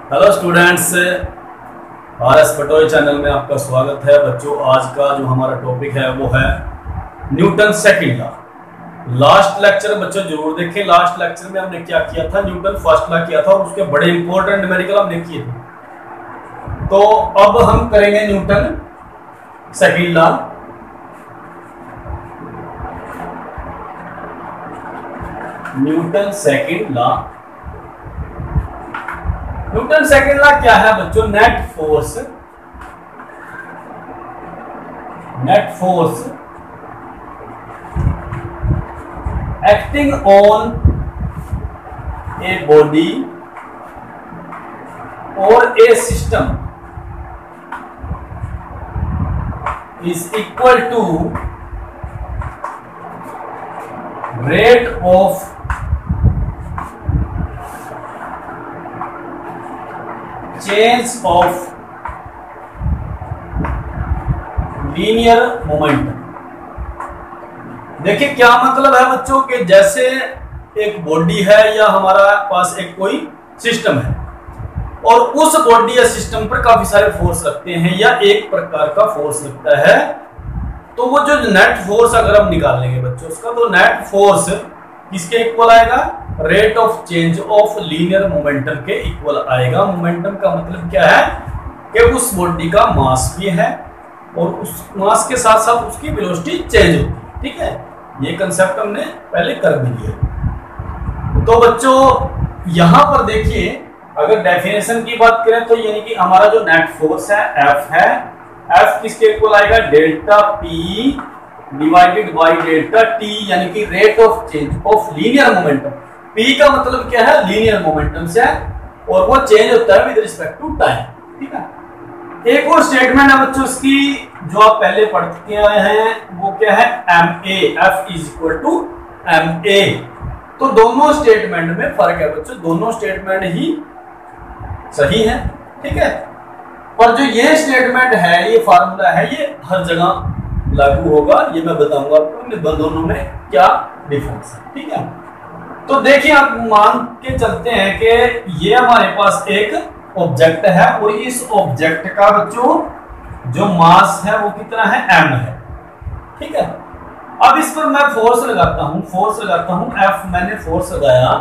Hello students, RS Patori channel में आपका स्वागत है। बच्चों, आज का जो हमारा टॉपिक है वो है Newton second law. Last lecture बच्चों जरूर देखें। लास्ट लेक्चर में हमने क्या किया था, न्यूटन फर्स्ट लॉ किया था और उसके बड़े इंपॉर्टेंट न्यूमेरिकल हमने किए थे। तो अब हम करेंगे Newton second law. Newton second law क्या है बच्चों? Net force acting on a body और a system is equal to rate of change of linear momentum। देखिए क्या मतलब है बच्चों के जैसे एक बॉडी है या हमारा पास एक कोई सिस्टम है और उस बॉडी या सिस्टम पर काफी सारे फोर्स लगते हैं या एक प्रकार का फोर्स लगता है, तो वो जो नेट फोर्स अगर हम निकालेंगे बच्चों उसका, तो नेट फोर्स किसके इक्वल आएगा? Rate of change of linear momentum के इक्वल आएगा। मोमेंटम का मतलब क्या है कि उस बॉडी का मास भी है और उस मास के साथ साथ उसकी वेलोसिटी चेंज होती है। ठीक है, ये कंसेप्ट हमने पहले कर भी लिया। तो बच्चों यहां पर देखिए, अगर डेफिनेशन की बात करें तो यानी कि हमारा जो नेट फोर्स है F है, F किसके इक्वल आएगा? Delta P divided by delta T, यानी कि rate of change of linear momentum. P का मतलब क्या है? लीनियर मोमेंटम से, और वो चेंज होता है विद रिस्पेक्ट टू टाइम। ठीक है, एक और स्टेटमेंट है बच्चों इसकी जो आप पहले पढ़ के आए हैं, वो क्या है? ma, F is equal to ma। तो दोनों स्टेटमेंट में फर्क है बच्चों, दोनों स्टेटमेंट ही सही है। ठीक है, पर जो ये स्टेटमेंट है, ये फार्मूला है, ये हर जगह लागू होगा। ये मैं बताऊंगा आपको दोनों में क्या डिफरेंस है। ठीक है, तो देखिए आप मान के चलते हैं कि ये हमारे पास एक ऑब्जेक्ट है और इस ऑब्जेक्ट का बच्चों जो मास है वो कितना है? m है। ठीक है, अब इस पर मैं फोर्स लगाता हूं F, मैंने फोर्स लगाया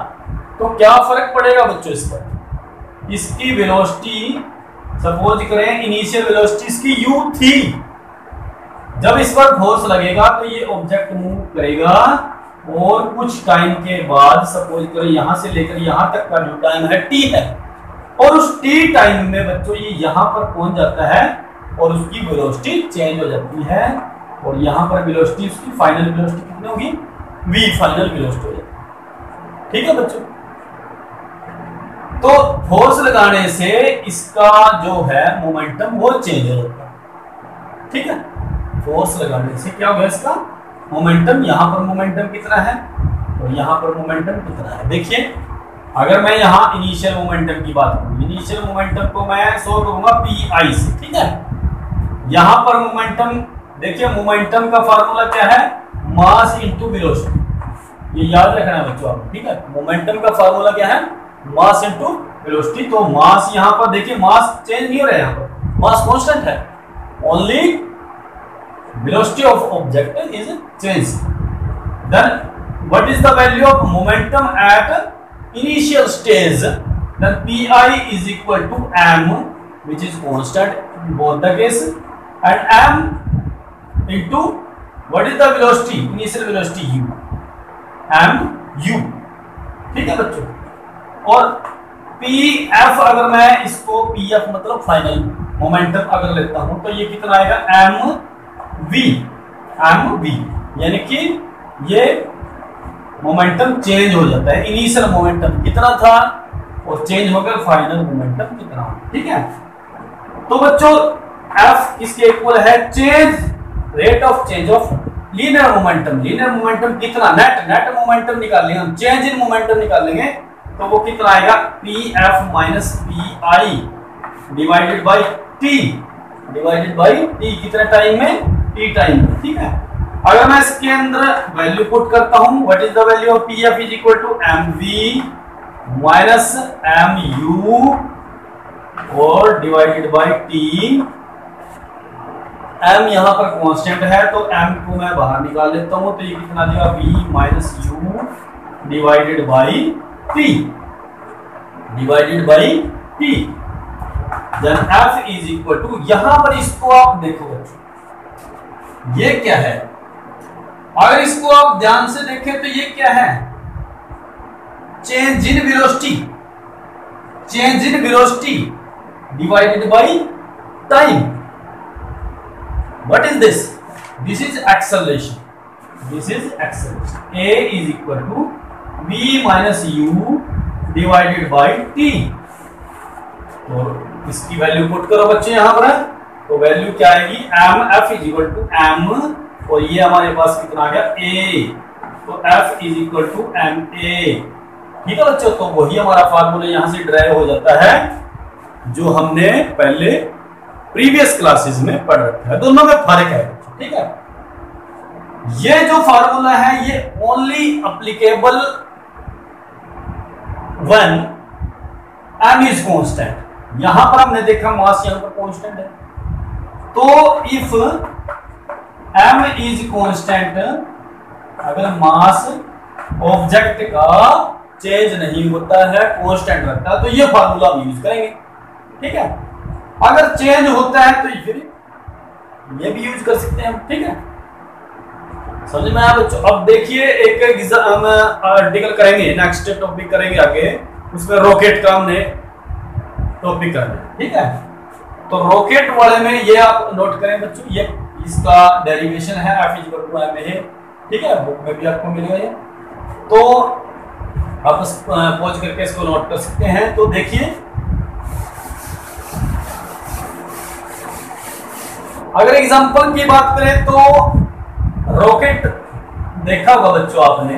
तो क्या फर्क पड़ेगा बच्चों इस पर? इसकी वेलोसिटी सपोज करें, इनिशियल वेलोसिटी इसकी u थी। जब इस पर फोर्स लगेगा तो ये ऑब्जेक्ट मूव करेगा और कुछ टाइम के बाद सपोज करें यहां से लेकर यहां तक का जो टाइम है t है, और उस t टाइम में बच्चों ये यहां पर पहुंच जाता है और उसकी वेलोसिटी चेंज हो जाती है, और यहां पर वेलोसिटी उसकी फाइनल वेलोसिटी कितनी होगी? v फाइनल वेलोसिटी हो जाती है। ठीक है बच्चों, तो फोर्स लगाने से इसका जो है मोमेंटम वो चेंज हो जाता है। ठीक है, फोर्स लगाने से क्या होगा? इसका मोमेंटम, यहां पर मोमेंटम कितना है और यहां पर मोमेंटम कितना है? देखिए अगर मैं यहां इनिशियल मोमेंटम की बात करूं, इनिशियल मोमेंटम को मैं सो करूंगा PI से। ठीक है, यहां पर मोमेंटम, देखिए मोमेंटम का फार्मूला क्या है? Mass into velocity. ये याद रखना है बच्चों आप। ठीक है, मोमेंटम का फार्मूला क्या है? Mass into velocity. तो मास यहां पर देखिए, मास चेंज नहीं हो रहा है, यहां पर मास कांस्टेंट है, only velocity of object is changed. Then what is the value of momentum at initial stage? Then Pi is equal to m, which is constant in both the case, and m into what is the velocity? Initial velocity u, m u। ठीक है बच्चों, और Pf अगर मैं इसको Pf मतलब final momentum अगर लेता हूं तो ये कितना आएगा? mv, यानी कि ये मोमेंटम चेंज हो जाता है। इनिशियल मोमेंटम कितना था और चेंज होकर फाइनल मोमेंटम कितना। ठीक है, तो बच्चों F किसके इक्वल है? Change, rate of change of linear momentum. Linear momentum कितना? नेट मोमेंटम निकाल लेंगे हम, चेंज इन मोमेंटम निकाल लेंगे तो वो कितना आएगा? Pf minus PI divided by T, कितने टाइम में? T टाइम में। ठीक है, अगर मैं इसके अंदर वैल्यू पुट करता हूं, what is the value of p f is equal to mv minus mu और डिवाइडेड बाई टी। m यहां पर कांस्टेंट है तो m को मैं बाहर निकाल लेता हूं, तो ये कितना आ जाएगा v minus u divided by t, divided by t. Then f is equal to, यहां पर इसको आप देखो बच्चों, ये क्या है? अगर इसको आप ध्यान से देखें तो ये क्या है? Change in velocity, change in velocity divided by time. What is this? This is acceleration. This is acceleration. A is equal to v minus u divided by t. तो इसकी वैल्यू पुट करो बच्चे यहां पर, तो वैल्यू क्या आएगी? m f is equal to m, और ये हमारे पास कितना आ गया? a, तो f is equal to m a। ठीक है बच्चों, तो वही हमारा फार्मूला यहां से ड्राइव हो जाता है जो हमने पहले प्रीवियस क्लासेस में पढ़ रखा है। दोनों में फर्क है, ठीक है। ये जो फार्मूला है ये only applicable when m is constant. यहां पर हमने देखा मास यहां पर कांस्टेंट है, तो इफ m इज कांस्टेंट, अगर मास ऑब्जेक्ट का चेंज नहीं होता है, कांस्टेंट रहता है, तो ये फार्मूला हम यूज करेंगे, ठीक है। अगर चेंज होता है तो फिर ये भी यूज कर सकते हैं हम, ठीक है। समझ में आया बच्चों? अब देखिए एक हम आर्टिकल करेंगे, नेक्स्ट टॉपिक करेंगे आगे, उसमें रॉकेट का हमने टॉपिक करना है, ठीक है। तो रॉकेट वाले में ये आप नोट करें बच्चों, ये इसका डेरिवेशन है f इक्वल टू m है, ठीक है, बुक में भी आपको मिलेगा ये, तो आप पॉज करके इसको नोट कर सकते हैं। तो देखिए अगर एग्जांपल की बात करें तो रॉकेट देखा होगा बच्चों आपने,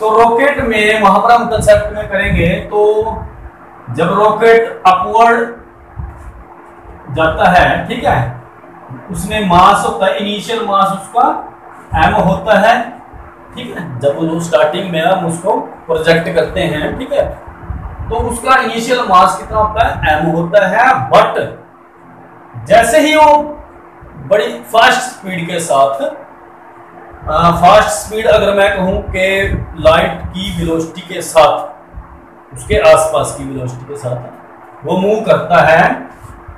तो रॉकेट में वहां पर हम कंसेप्ट में करेंगे, तो जब रॉकेट अपवर्ड जाता है, ठीक है, उसमें मास होता है, इनिशियल मास उसका m होता है, ठीक है। जब वो स्टार्टिंग में हम उसको प्रोजेक्ट करते हैं, ठीक है, तो उसका इनिशियल मास कितना होता है? m होता है। बट जैसे ही वो बड़ी फास्ट स्पीड के साथ, फास्ट स्पीड अगर मैं कहूं कि लाइट की वेलोसिटी के साथ, उसके आसपास की वेलोसिटी के साथ वो मूव करता है,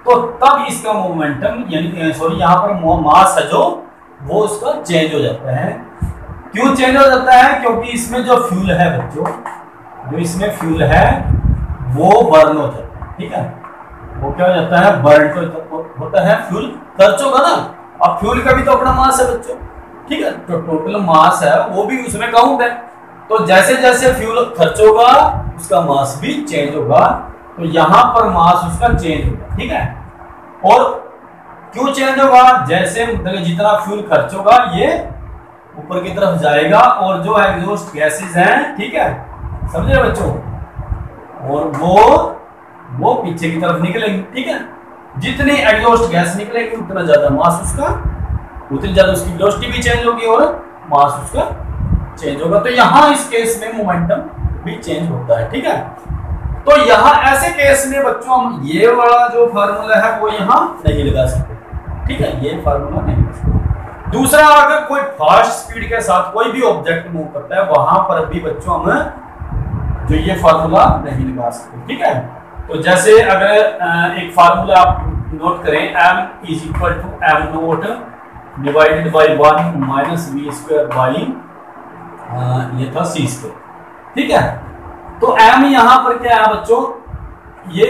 तो तब इसका मोमेंटम यानी सॉरी यहाँ पर मास है जो वो उसका चेंज हो जाता है। क्यों चेंज हो जाता है? क्योंकि इसमें जो फ्यूल है बच्चों, जो इसमें फ्यूल है वो बर्न हो जाता है, ठीक है, वो क्या हो जाता है? बर्न होता है, फ्यूल खर्च होगा ना। अब फ्यूल का भी तो अपना मास है बच्चों, ठीक है, तो टोटल मास है वो भी उसमें काउंट है। तो जैसे जैसे फ्यूल खर्च होगा उसका मास भी चेंज होगा, तो यहां पर मास उसका चेंज होगा, ठीक है। और क्यों चेंज होगा? जैसे जितना फ्यूल खर्च होगा ये ऊपर की तरफ जाएगा, और जो एग्जॉस्ट गैसेस हैं, ठीक है, समझे बच्चों, और वो पीछे की तरफ निकलेंगे, ठीक है। जितनी एग्जॉस्ट गैस निकलेगी उतना ज्यादा मास उसका, उतनी ज्यादा उसकी वेलोसिटी भी चेंज होगी और मास उसका चेंज होगा। तो यहां इस केस में मोमेंटम भी चेंज होता है, ठीक है। तो यहां ऐसे केस में बच्चों हम ये वाला जो फार्मूला है वो यहां नहीं लगा सकते, ठीक है, ये फार्मूला नहीं लगा सकते। दूसरा, अगर कोई फास्ट स्पीड के साथ कोई भी ऑब्जेक्ट मूव करता है, वहां पर भी बच्चों हम जो ये फार्मूला नहीं लगा सकते, ठीक है। तो जैसे अगर एक फार्मूला आप नोट करें, m is equal to m naught divided by 1 minus v square by ये था c स्क्वायर, ठीक है। तो m यहां पर क्या है बच्चों? ये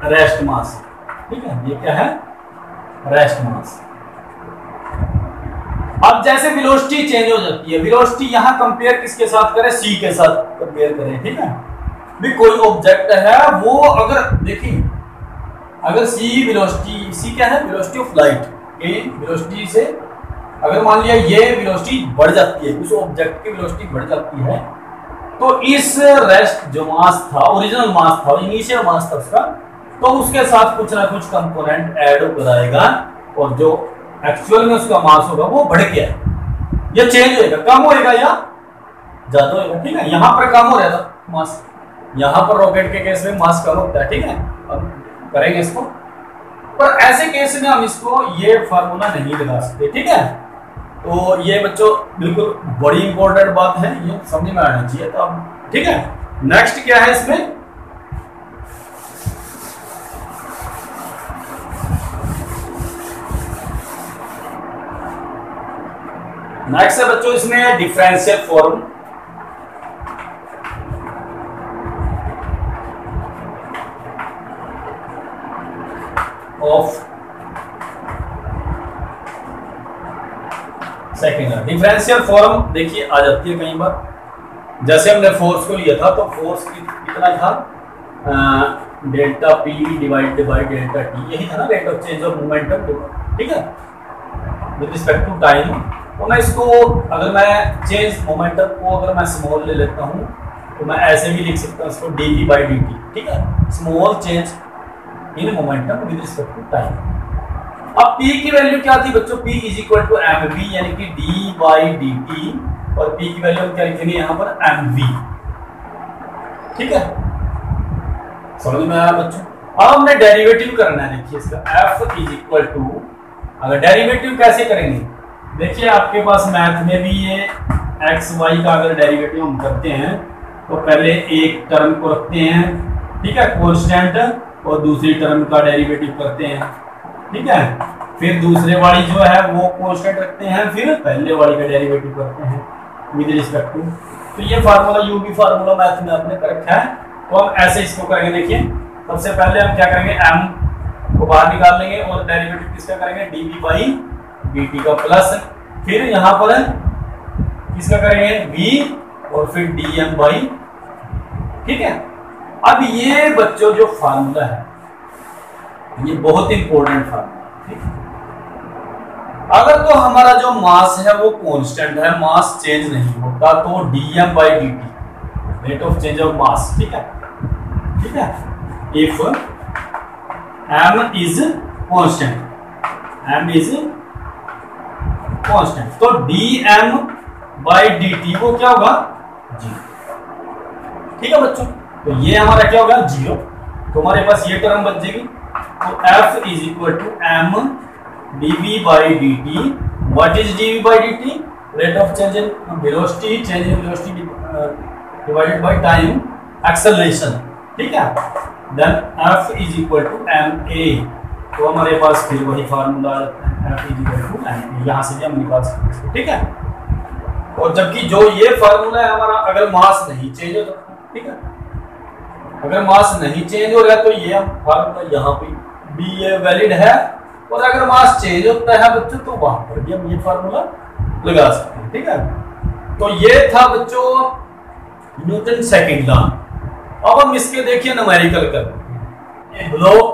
रेस्ट मास, ठीक है, ये क्या है? Rest mass. अब जैसे वेलोसिटी चेंज हो जाती है, वेलोसिटी यहां कंपेयर किसके साथ करें? c के साथ कंपेयर करें, ठीक है। भी कोई ऑब्जेक्ट है वो, अगर देखिए, अगर c वेलोसिटी, c क्या है? वेलोसिटी ऑफ लाइट की वेलोसिटी से अगर मान लिया ये वेलोसिटी बढ़ जाती है, उस ऑब्जेक्ट की वेलोसिटी बढ़ जाती है, तो इस रेस्ट जो मास था, ओरिजिनल मास था, इनिशियल मास था उसका, तो उसके साथ कुछ ना कुछ कंपोनेंट ऐड हो जाएगा, और जो एक्चुअल में उसका मास होगा वो बढ़ गया, ये चेंज होएगा, कम होएगा या ज्यादा होएगा, ठीक है। यहाँ पर कम हो रहा था मास, यहाँ पर रॉकेट के केस में मास कम होता है, ठीक है। अब करेंगे इसको। पर ऐसे केस में हम इसको ये फार्मूला नहीं लगा सकते, ठीक है। तो ये बच्चों बिल्कुल बड़ी इंपॉर्टेंट बात है, ये समझ में आना चाहिए। तो अब ठीक है, नेक्स्ट क्या है इसमें, नेक्स्ट है बच्चों इसमें differential form of second. Differential form देखिए आ जाती है कई बार, जैसे हमने फोर्स को लिया था तो फोर्स कितना था, delta P divided by delta T, यही था ना rate of change of momentum, ठीक है, विद रिस्पेक्ट टू टाइम। तो मैं इसको अगर मैं चेंज मोमेंटम को अगर मैं स्मॉल ले लेता हूँ तो मैं ऐसे भी लिख सकता हूँ इसको d p by d t, ठीक है, small change in momentum with respect to time. अब P की वैल्यू क्या थी बच्चों, P is equal to m v, यानी कि डी बाई डी टी, और P की वैल्यू हम क्या लिखेंगे यहाँ पर एम वी, ठीक है, समझ में आया बच्चों। अब हमने डेरिवेटिव करना है, देखिए इसका F इज इक्वल टू, अगर डेरिवेटिव कैसे करेंगे, देखिए आपके पास मैथ में भी ये एक्स वाई का अगर डेरिवेटिव हम करते हैं तो पहले एक टर्म को रखते हैं, ठीक है, कांस्टेंट, और दूसरी टर्म का डेरिवेटिव करते हैं, ठीक है, फिर दूसरे वाली जो है वो कांस्टेंट रखते हैं, फिर पहले वाली का डेरिवेटिव करते हैं विद रिस्पेक्ट टू। तो ये फार्मूला यूबी फार्मूला मैथ में आपने कर रखा है। तो हम ऐसे इसको करेंगे, देखिए सबसे पहले हम क्या करेंगे, एम को बाहर निकाल लेंगे और डेरिवेटिव किसका करेंगे, d b by d t का प्लस, फिर यहाँ पर किसका करेंगे, वी, और फिर डी एम बाई, ठीक है। अब ये बच्चों जो फार्मूला है ये बहुत इंपॉर्टेंट फार्मूला, ठीक है। अगर तो हमारा जो मास है वो कांस्टेंट है, मास चेंज नहीं होता, तो d m by d t, rate of change of mass, ठीक है, ठीक है, if m is constant, m is constant, तो d m by d t वो क्या होगा, जीरो, ठीक है बच्चों। तो ये हमारा क्या होगा, जीरो, तो हमारे पास ये टर्म बच जाएगी। तो F is equal to m d v by d t, what is d v by d t, rate of change in velocity, change in velocity divided by time acceleration, ठीक है, then F is equal to m a. तो हमारे पास फिर वही formula आ जाता है, F is equal to m a, यहाँ से भी हम निकाल सकते हैं, ठीक है। और जबकि जो ये फार्मूला है हमारा, अगर मास नहीं चेंज होता, ठीक है, अगर मास नहीं चेंज हो रहा तो ये हम फार्मूला यहाँ पे भी ये वैलिड है, और अगर मास चेंज होता है बच्चों तो वहां पर भी हम ये फार्मूला लगा सकते हैं, ठीक है। तो ये था बच्चों न्यूटन सेकंड लॉ। अब हम इसके देखिए न्यूमेरिकल कर, ये ब्लॉक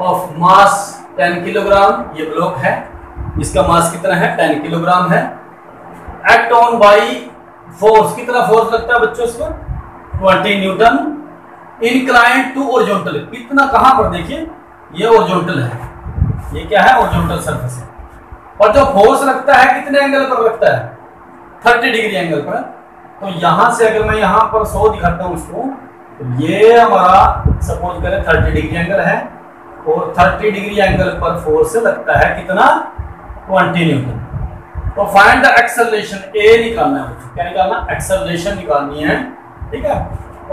ऑफ मास 10 किलोग्राम, ये ब्लॉक है, इसका मास कितना है, 10 किलोग्राम है, एक्ट ऑन बाई फोर्स, कितना फोर्स लगता है बच्चों इसमें, 20 न्यूटन, इंक्लाइंड टू ओरिजोनटल, कितना, कहां पर, देखिए ये ओरिजोनटल है, ये क्या है, ओरिजोनटल सरफेस है, और जो फोर्स लगता है कितने एंगल पर लगता है, 30 डिग्री एंगल पर। तो यहां से अगर मैं यहां पर 100 दिखाता हूं उसको, तो ये हमारा सपोज करें 30 डिग्री एंगल है, और 30 डिग्री एंगल पर फोर्स लगता है कितना, 20 न्यूटन। तो फाइंड द एक्सेलरेशन, ए निकालना है, क्या निकालना, एक्सेलरेशन निकालनी है, ठीक है,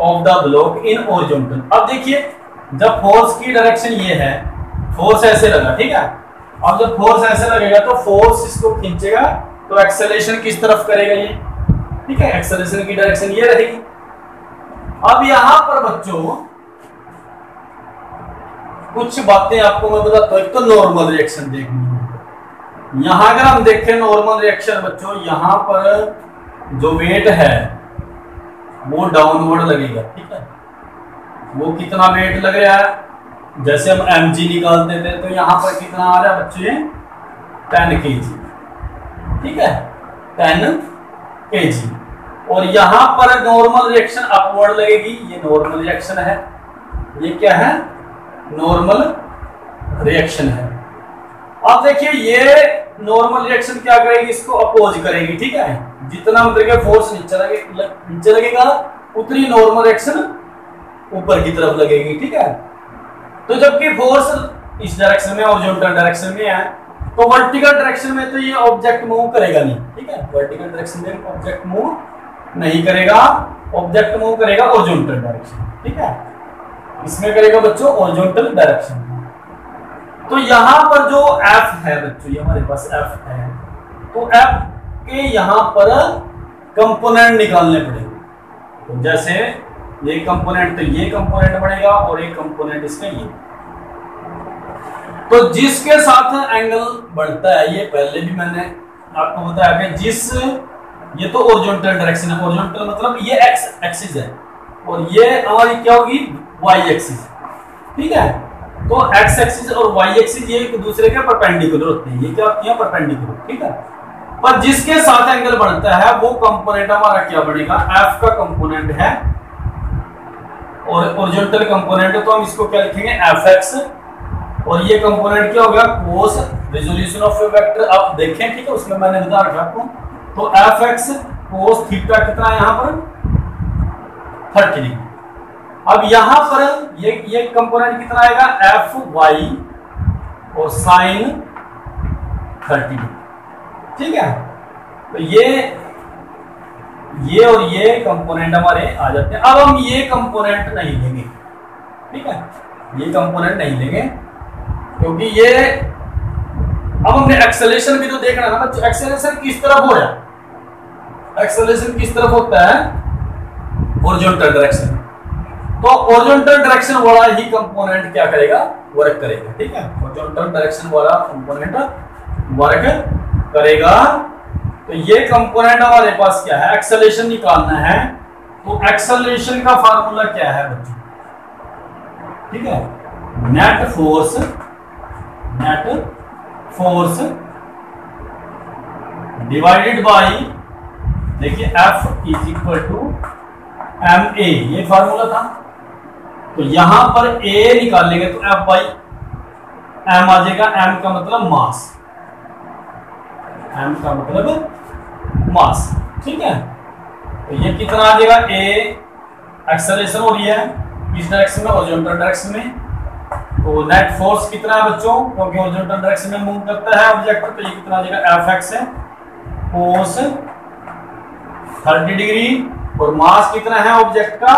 of the block in horizontal. अब देखिए जब फोर्स की डायरेक्शन ये है, फोर्स ऐसे लगा, ठीक है, अब जब फोर्स ऐसे लगेगा तो फोर्स इसको खींचेगा, तो एक्सेलरेशन किस तरफ करेगा ये, ठीक है, एक्सेलरेशन की डायरेक्शन ये रहेगी। अब यहां पर बच्चों कुछ बातें आपको मैं बताता हूं, एक तो नॉर्मल रिएक्शन देखनी है। यहां अगर हम देखें नॉर्मल रिएक्शन बच्चों, यहां पर जो वेट है वो डाउनवर्ड लगेगा, ठीक है, वो कितना वेट लग रहा है, जैसे हम mg निकालते थे तो यहाँ पर कितना आ रहा है बच्चे, 10 kg, ठीक है, 10 kg, और यहाँ पर नॉर्मल रिएक्शन अपवर्ड लगेगी, ये नॉर्मल रिएक्शन है, ये क्या है, नॉर्मल रिएक्शन है। अब देखिए ये नॉर्मल रिएक्शन क्या करेगी, इसको अपोज करेगी, ठीक है, जितना मतलब फोर्स नीचे लगेगा उतनी नॉर्मल रिएक्शन ऊपर की तरफ लगेगी, ठीक है। तो जबकि फोर्स इस डायरेक्शन में हॉरिजॉन्टल डायरेक्शन में है, तो वर्टिकल डायरेक्शन में तो ये ऑब्जेक्ट मूव करेगा नहीं, ठीक है। वर्टिकल डायरेक्शन में ऑब्जेक्ट मूव नहीं करेगा, ऑब्जेक्ट मूव करेगा हॉरिजॉन्टल डायरेक्शन, ठीक है। इसमें करेगा बच्चों हॉरिजॉन्टल डायरेक्शन। तो यहां पर जो F है बच्चों, ये हमारे पास F है, तो F के यहां पर कंपोनेंट निकालने पड़ेंगे। तो जैसे ये कंपोनेंट, तो ये कंपोनेंट बनेगा और एक कंपोनेंट इसका ये। तो जिसके साथ एंगल बढ़ता है, ये पहले भी मैंने आपको बताया कि जिस, ये तो हॉरिजॉन्टल डायरेक्शन है, हॉरिजॉन्टल मतलब ये एक्स एक्सिस है और ये हमारी क्या होगी वाई एक्सिस, ठीक है। तो एक्स एक्सिस और वाई एक्सिस ये एक दूसरे के परपेंडिकुलर होते हैं, ये क्या होती है परपेंडिकुलर, ठीक है। पर जिसके साथ एंगल बढ़ता है वो कंपोनेंट हमारा क्या बनेगा, एफ का कंपोनेंट है और हॉरिजॉन्टल कंपोनेंट, तो हम इसको क्या लिखेंगे एफ एक्स, और ये कंपोनेंट क्या हो गया कोस रिजोल्यूशन ऑफ वेक्टर। आप देखें, ठीक है, उसमें मैंने बता रखा आपको। तो एफ एक्स कोस थीटा कितना है यहाँ पर 30 डिग्री। अब यहां पर ये कंपोनेंट कितना आएगा एफ वाई और साइन 30 डिग्री, ठीक है। तो ये और ये कंपोनेंट हमारे आ जाते हैं। अब हम ये कंपोनेंट नहीं लेंगे, ठीक है, ये कंपोनेंट नहीं लेंगे क्योंकि ये, अब हमने एक्सेलरेशन भी तो देखना है ना। एक्सेलरेशन किस तरफ हो रहा है, एक्सेलरेशन किस तरफ होता है हॉरिजॉन्टल डायरेक्शन। तो हॉरिजॉन्टल डायरेक्शन वाला ही कंपोनेंट क्या करेगा वर्क करेगा, ठीक है। हॉरिजॉन्टल डायरेक्शन वाला कंपोनेंट वर्क करेगा। तो ये कंपोनेंट हमारे पास क्या है, एक्सेलरेशन निकालना है। तो एक्सेलरेशन का फार्मूला क्या है बच्चों, ठीक है, नेट फोर्स डिवाइडेड बाय, देखिए F is equal to ma, ये फार्मूला था। तो यहां पर A निकालेंगे तो F बाई M आ जाएगा। M का मतलब मास, M का मतलब मास, ठीक है। तो ये कितना आ जाएगा, A एक्सेलरेशन हो रही है इस डायरेक्शन में, हॉरिजॉन्टल डायरेक्शन में। तो नेट फोर्स कितना है बच्चों, क्योंकि हॉरिजॉन्टल डायरेक्शन में मूव करता है ऑब्जेक्ट, तो ये कितना आ जाएगा एफ एक्स है कोस 30 डिग्री, और मास कितना है ऑब्जेक्ट का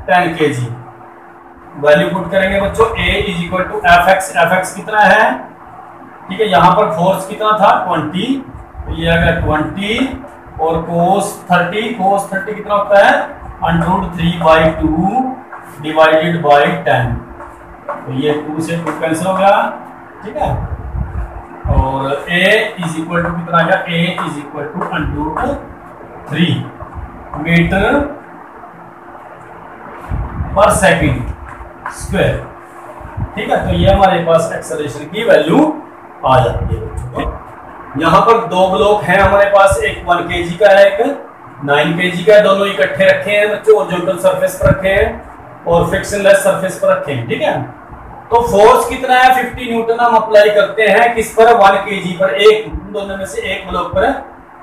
10 kg। वैल्यू पुट करेंगे बच्चों, A is equal to f x कितना है, ठीक है। यहां पर फोर्स कितना था 20, तो ये अगर 20 और कोस 30 कितना होता है √3/2 डिवाइडेड बाय 10। तो ये 2 से 2 कैंसिल हो गया, ठीक है। और A इज इक्वल टू कितना आ गया, A is equal to √3 metre पर सेकंड स्क्वायर, ठीक है। तो ये हमारे पास एक्सेलरेशन की वैल्यू आ जाती है बच्चों। यहाँ पर दो ब्लॉक हैं हमारे पास, एक 1 kg का है, एक 9 kg का है। दोनों इकट्ठे रखे हैं बच्चों, हॉरिजॉन्टल सरफेस पर रखे हैं और फ्रिक्शनलेस सरफेस पर रखे हैं, ठीक है। तो फोर्स कितना है 50 न्यूटन हम अप्लाई करते हैं किस पर, 1 kg पर, एक दोनों में से एक ब्लॉक पर,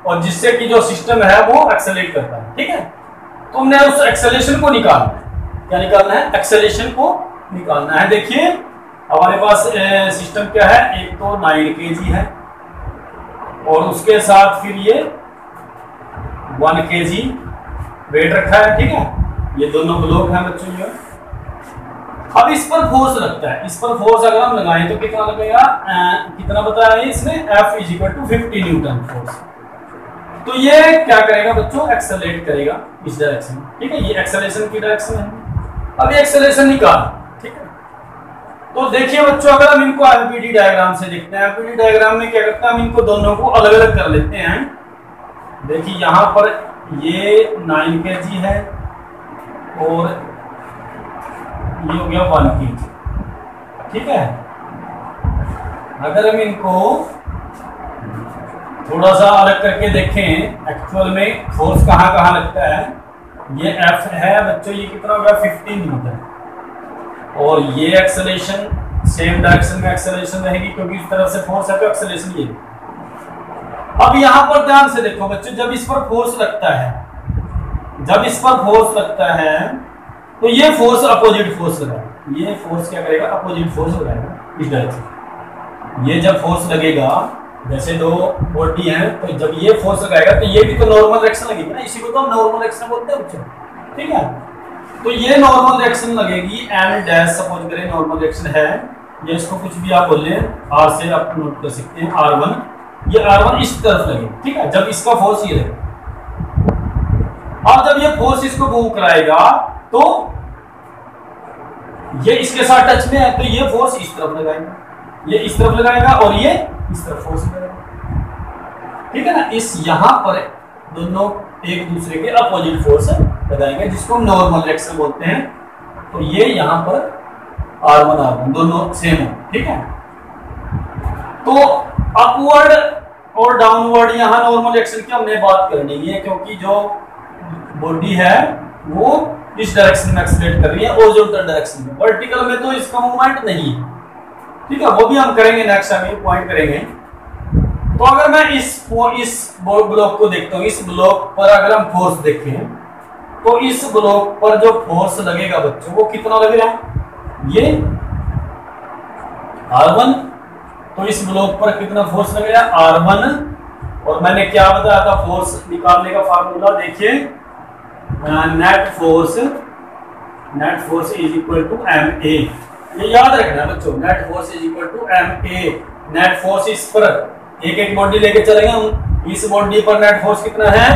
और जिससे कि जो सिस्टम है वो एक्सेलरेट करता है, ठीक है। तो हमने उस एक्सेलरेशन को निकालना है, क्या निकालना है, एक्सेलरेशन को निकालना है। देखिए हमारे पास सिस्टम क्या है, एक तो 9 kg है और उसके साथ फिर ये 1 kg वेट रखा है, ठीक है। ये दोनों ब्लॉक हैं बच्चों। ये अब इस पर फोर्स लगता है, इस पर फोर्स अगर हम लगाएं तो कितना लगेगा, कितना बताया है इसने, F is equal to 50 newton force. तो ये क्या करेगा बच्चों, एक्सेलरेट करेगा इस डायरेक्शन में, ठीक है। ये एक्सेलरेशन की डायरेक्शन है। अब ये एक्सेलरेशन निकाल, ठीक है। तो देखिए बच्चों, अगर हम इनको एलपीडी डायग्राम से देखते हैं, एलपीडी डायग्राम में क्या करते हैं, हम इनको दोनों को अलग अलग कर लेते हैं। देखिए यहां पर ये 9 kg है और ये हो गया 1 kg, ठीक है। अगर हम इनको थोड़ा सा अलग करके देखें, एक्चुअल में फोर्स कहाँ कहाँ लगता है, ये F है बच्चों, ये कितना होगा 15 न्यूटन, और ये एक्सेलरेशन सेम डायरेक्शन में एक्सेलरेशन रहेगी क्योंकि इस तरफ से फोर्स है, तो एक्सेलरेशन ये। अब यहां पर ध्यान से देखो बच्चों, जब इस पर फोर्स लगता है तो ये फोर्स अपोजिट फोर्स लगाएगा, ये फोर्स क्या करेगा, अपोजिट फोर्स लगाएगा इस डायरेक्शन। ये जब फोर्स लगेगा, जैसे दो बॉडी है, तो जब ये फोर्स लगाएगा तो ये भी तो नॉर्मल डायरेक्शन लगेगी ना, इसी को तो हम नॉर्मल डायरेक्शन बोलते हैं बच्चों, ठीक है। तो ये नॉर्मल डायरेक्शन लगेगी एन डैश, सपोज करें नॉर्मल डायरेक्शन है, ये इसको कुछ भी आप बोल लें, आर से आप नोट कर सकते हैं R1, ये R1 इस तरफ लगेगा, ठीक है, जब इसका फोर्स ये लगेगा। अब जब ये फोर्स इसको मूव कराएगा तो ये इसके साथ टच में है, तो ये फोर्स इस तरफ लगाएगा, ये इस तरफ लगाएगा और ये इस तरफ फोर्स लगाएगा, ठीक है ना। इस यहां पर दोनों एक दूसरे के अपोजिट फोर्स लगाएंगे, जिसको हम नॉर्मल डायरेक्शन बोलते हैं। तो ये यहां पर R1 दोनों सेम है, ठीक है। तो अपवर्ड और डाउनवर्ड यहाँ नॉर्मल डायरेक्शन की हमने बात करनी है, क्योंकि जो बॉडी है वो इस डायरेक्शन में एक्सीलरेट कर रही है, हॉरिजॉन्टल डायरेक्शन में, वर्टिकल में तो इसका मूवमेंट नहीं है, ठीक है, वो भी हम करेंगे नेक्स्ट टाइम, पॉइंट करेंगे। तो अगर मैं इस ब्लॉक को देखता हूँ, इस ब्लॉक पर अगर हम फोर्स देखें तो इस ब्लॉक पर जो फोर्स लगेगा बच्चों वो कितना लग रहा है, ये R1, तो इस ब्लॉक पर कितना फोर्स लग रहा है R1। और मैंने क्या बताया था फोर्स निकालने का फार्मूला, देखिए net force is equal to MA, ये याद रखना बच्चों, net force is equal to MA। Net force इस पर एक एक बॉडी लेके चलेंगे हम, इस बॉडी पर नेट फोर्स कितना है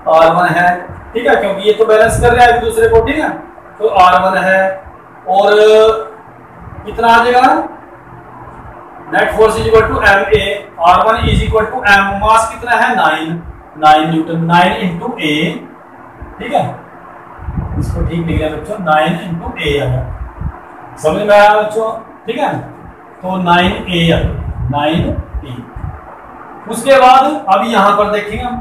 R1 है, ठीक है, क्योंकि ये तो बैलेंस कर रहा है एक दूसरे को, ठीक है, तो R1 है। और कितना आ जाएगा, net force is equal to MA, R1 is equal to M, mass कितना है 9 न्यूटन, 9 इंटू A, ठीक है, इसको ठीक लिख रहे हैं बच्चों, 9 इंटू A आया, समझ में आया बच्चों, ठीक है। तो 9A आया, 9A। उसके बाद अब यहां पर देखेंगे हम,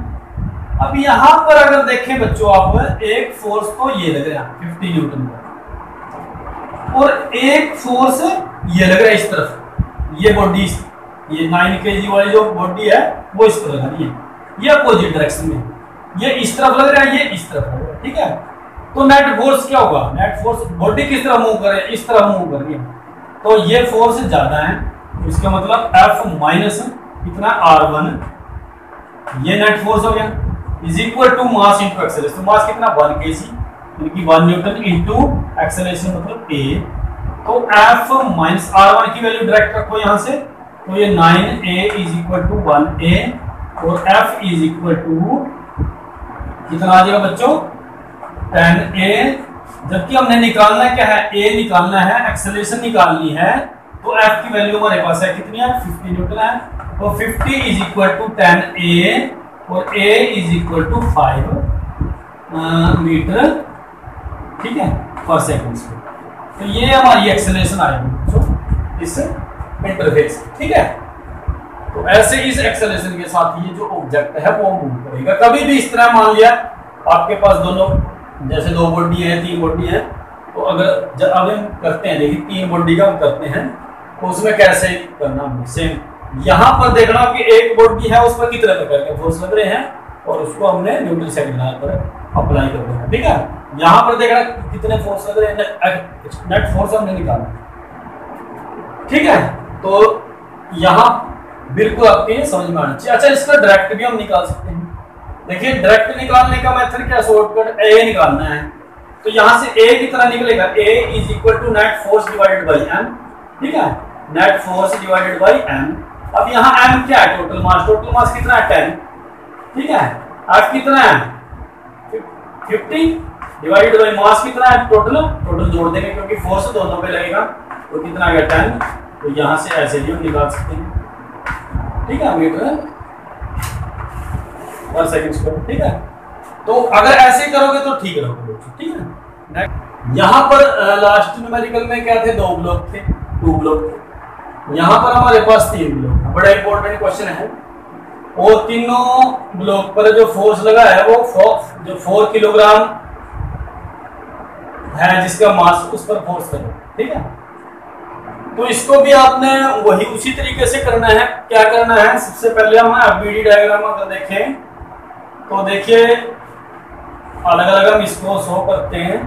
अब यहां पर अगर देखें बच्चों आप, एक फोर्स तो ये लग रहा है 50 न्यूटन का, और एक फोर्स ये लग रहा है इस तरफ, ये बॉडी, ये 9 kg वाली जो बॉडी है वो इस तरफ लग रही है, ये अपोजिट डायरेक्शन में, ये इस तरफ लग रहा है, ये इस तरफ लग रहा है, ठीक है। तो नेट फोर्स क्या होगा, नेट फोर्स बॉडी किस तरफ मूव कर रही है, इस तरफ मूव कर रही है, तो ये फोर्स ज्यादा है, इसका मतलब F माइनस कितना R1, ये नेट फोर्स हो गया, is equal to mass into acceleration, तो मास कितना 1 kg, यानी 1 न्यूटन इंटू एक्सेलरेशन मतलब A। तो F माइनस R1 की वैल्यू डायरेक्ट रखो यहां से, तो ये 9A is equal to 1A, और F इज इक्वल टू कितना आ जाएगा बच्चों 10A। जबकि हमने निकालना क्या है, A निकालना है, एक्सेलरेशन निकालनी है, तो F की वैल्यू हमारे पास है कितनी है 50 न्यूटन है, तो 50 इज इक्वल टू 10A और A is equal to 5 metre, ठीक है, पर सेकंड। तो ये हमारी एक्सेलरेशन आएगी इस इंटरफेस, ठीक है। तो ऐसे इस एक्सेलरेशन के साथ ये जो ऑब्जेक्ट है वो मूव करेगा। कभी भी इस तरह मान लिया आपके पास दोनों, जैसे दो बॉडी है, 3 बॉडी है, तो अगर जब अब हम करते हैं, देखिए 3 बॉडी का हम करते हैं, तो उसमें कैसे करना है, सेम यहाँ पर देखना कि एक बॉडी है उस पर कितने प्रकार के फोर्स लग रहे हैं, और उसको हमने न्यूटन सेकंड लॉ पर अप्लाई कर देना, ठीक है। यहाँ पर देखना कितने फोर्स लग रहे हैं, नेट फोर्स हमने निकालना, ठीक है। तो यहाँ बिल्कुल आपके समझ में आना चाहिए। अच्छा, इसका डायरेक्ट भी हम निकाल सकते हैं। देखिए डायरेक्ट निकालने का मेथड क्या, शॉर्टकट A निकालना है, तो यहाँ से A की तरह निकलेगा, A is equal to net force divided by M, ठीक है, net force divided by M। अब यहाँ M क्या है, टोटल मास कितना है 10, ठीक है, F कितना है 50 डिवाइडेड बाई मास कितना है टोटल जोड़ देंगे क्योंकि फोर्स दोनों पे लगेगा, तो कितना आ गया 10। तो यहाँ से ऐसे भी हम निकाल सकते हैं, ठीक है, मीटर पर सेकंड स्क्वायर, ठीक है। तो अगर ऐसे करोगे तो ठीक रहोगे, ठीक है। यहाँ पर लास्ट न्यूमेरिकल में क्या थे, 2 ब्लॉक थे, 2 ब्लॉक थे, यहाँ पर हमारे पास 3 ब्लॉक है। बड़ा इंपॉर्टेंट क्वेश्चन है, और तीनों ब्लॉक पर जो फोर्स लगा है वो जो 4 किलोग्राम है जिसका मास, उस पर फोर्स लगा, ठीक है। तो इसको भी आपने वही उसी तरीके से करना है। क्या करना है, सबसे पहले हम FBD डायग्राम अगर देखें तो देखिए अलग अलग हम इसको शो करते हैं।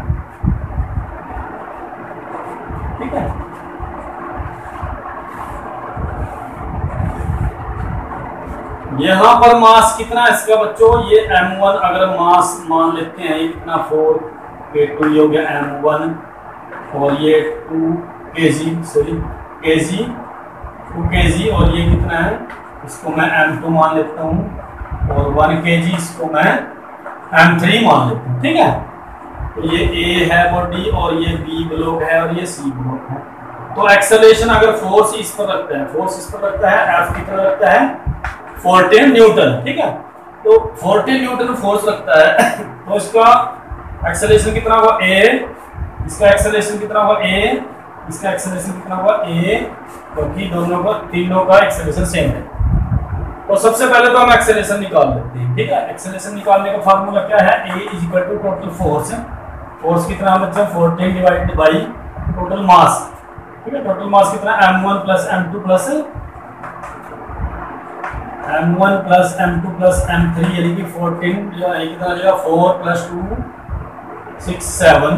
यहाँ पर मास कितना है इसका बच्चों, ये m1 अगर मास मान लेते हैं, ये कितना 4k2 ये हो गया m1 और ये 2 kg सॉरी kg 2 kg और ये कितना है, इसको मैं m2 मान लेता हूँ और 1 kg इसको मैं m3 मान लेता हूँ। ठीक है, तो ये A है बॉडी और ये B ब्लॉक है और ये C ब्लॉक है। तो एक्सेलरेशन अगर फोर्स इस पर रखता है, फोर्स इस पर रखता है, F कितना रखता है 14 न्यूटन। ठीक है, तो 14 न्यूटन फोर्स रखता है तो इसका एक्सेलरेशन कितना होगा A, इसका एक्सेलरेशन कितना होगा A, इसका एक्सेलरेशन कितना होगा A, क्योंकि दोनों का तीनों का एक्सेलरेशन सेम है। तो सबसे पहले तो हम एक्सेलरेशन निकाल लेते हैं। ठीक है, एक्सेलरेशन निकालने का फार्मूला क्या है, A is equal to total force, force कितना बच्चा 14 डिवाइडेड बाई टोटल मास। ठीक है, टोटल मास कितना m1 plus m2 plus m3 यानी कि 14 कितना आ जाएगा 4 प्लस 2 6 7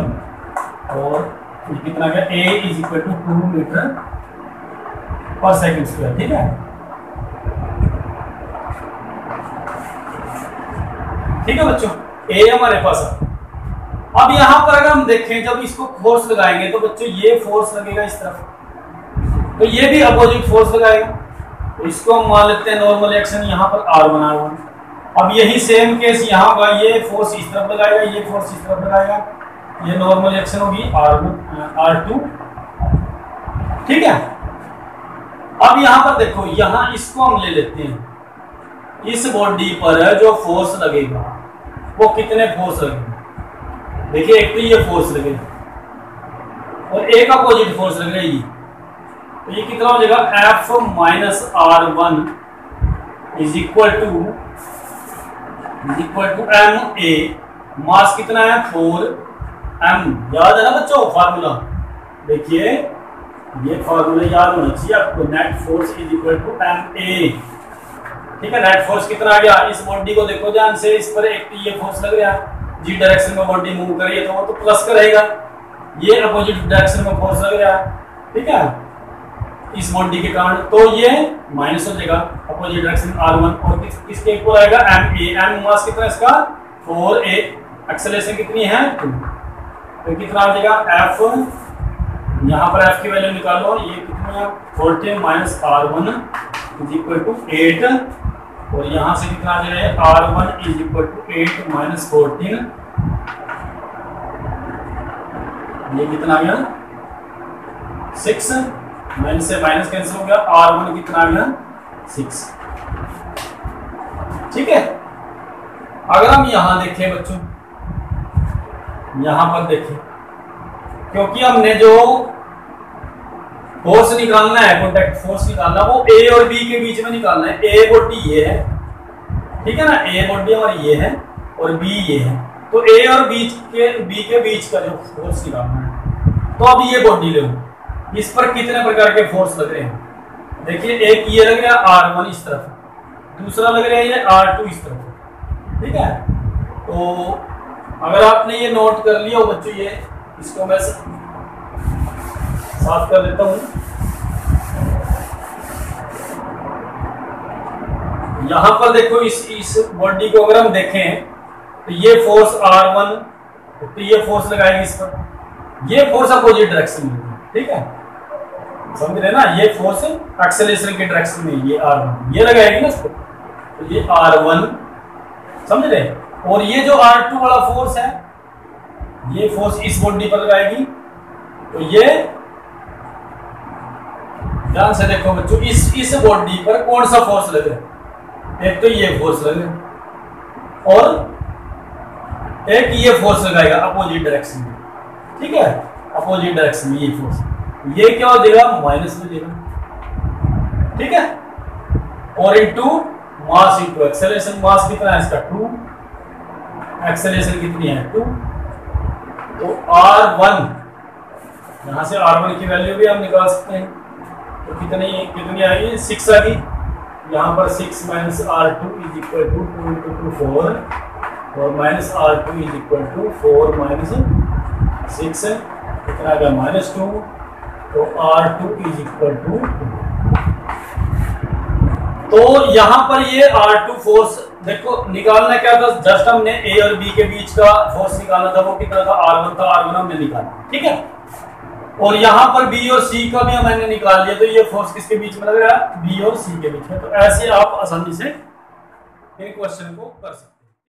और ये कितना गया A is equal to 2 metre पर सेकंड स्क्वायर। ठीक है, ठीक है बच्चों, A हमारे पास है। अब यहां पर अगर हम देखें जब इसको फोर्स लगाएंगे तो बच्चों ये फोर्स लगेगा इस तरफ, तो ये भी अपोजिट फोर्स लगाएगा। तो इसको हम मान लेते हैं नॉर्मल एक्शन यहाँ पर R बना हुआ है। अब यही सेम केस यहाँ होगा, ये फोर्स इस तरफ लगाएगा, ये फोर्स इस तरफ लगाएगा, ये नॉर्मल एक्शन होगी R2। ठीक है, अब यहाँ पर देखो, यहाँ इसको हम ले लेते हैं, इस बॉडी पर जो फोर्स लगेगा वो कितने फोर्स लगेगा। देखिए एक तो ये फोर्स लगेगा और एक अपोजिट फोर्स लगेगा ये, तो ये कितना हो जाएगा F minus R1 is equal to MA। Mass कितना है 4m, याद है ना बच्चों फार्मूला, देखिए ये फार्मूला याद होना चाहिए आपको, net force is equal to MA। ठीक है, नेट फोर्स कितना आ गया, इस बॉडी को देखो ध्यान से, इस पर एक ये फोर्स लग रहा है, जी डायरेक्शन में बॉडी मूव कर रही है तो वो तो प्लस का रहेगा, ये अपोजिट डायरेक्शन में फोर्स लग रहा है। ठीक है, इस बॉडी के कारण, तो ये माइनस हो जाएगा अपोजिट डायरेक्शन R1 और किसके इक्वल आएगा MA। M मास कितना है इसका 4A, एक्सेलरेशन कितनी है 2, तो कितना आ जाएगा F, यहाँ पर F की वैल्यू निकालो, ये कितना है 14 minus R1 is equal to 8 और यहाँ से कितना आ जाएगा R1 is equal to 8 minus 14, ये कितना आ गया 6, माइनस से माइनस कैंसिल हो गया, R1 कितना आ गया 6। ठीक है, अगर हम यहां देखें बच्चों, यहां पर देखें, क्योंकि हमने जो फोर्स निकालना है, कॉन्टैक्ट फोर्स निकालना, वो A और B के बीच में निकालना है। A बॉडी ये है, ठीक है ना, A बॉडी हमारी ये है और B ये है, तो A और B के बीच का जो फोर्स निकालना है। तो अब ये बॉडी लो, इस पर कितने प्रकार के फोर्स लग रहे हैं, देखिए एक ये लग रहा है R1 इस तरफ, दूसरा लग रहा है ये R2 इस तरफ। ठीक है, तो अगर आपने ये नोट कर लिया हो बच्चों, ये इसको मैं साफ कर देता हूं। यहां पर देखो इस बॉडी को अगर हम देखें तो ये फोर्स R1, तो ये फोर्स लगाएगी इस पर, ये फोर्स अपोजिट डायरेक्शन में। ठीक है, समझ रहे ना, ये फोर्स एक्सेलरेशन के डायरेक्शन में, ये R1 ये लगाएगी ना इसको, तो ये R1 समझ रहे, और ये जो R2 वाला फोर्स है, ये फोर्स इस बॉडी पर लगाएगी। तो ये ध्यान से देखो बच्चों, इस बॉडी पर कौन सा फोर्स लग रहा है, एक तो ये फोर्स लग रहा है और एक ये फोर्स लगाएगा अपोजिट डायरेक्शन में। ठीक है, अपोजिट डायरेक्शन में ये फोर्स, ये क्या हो जाएगा माइनस में देगा। ठीक है, और इनटू मास इनटू एक्सेलरेशन, मास कितना है इसका 2, एक्सेलरेशन कितनी है 2, तो R1, यहां से R1 की वैल्यू भी हम निकाल सकते हैं, तो कितनी आएगी 6 आ गई, यहाँ पर 6 minus R2 is equal to 2 into 2 4 और minus R2 is equal to 4 minus 6 कितना आ गया -2, तो R2 इज इक्वल टू 2। तो यहाँ पर ये R2 फोर्स देखो निकालना क्या था, जस्ट हमने ए और बी के बीच का फोर्स निकालना था, वो कितना था R1 था, R1 हमने निकाला, ठीक है। और यहाँ पर बी और सी का भी मैंने निकाल लिया, तो ये फोर्स किसके बीच में लग रहा है, बी और सी के बीच में। तो ऐसे आप आसानी से इन क्वेश्चन को कर सकते हैं।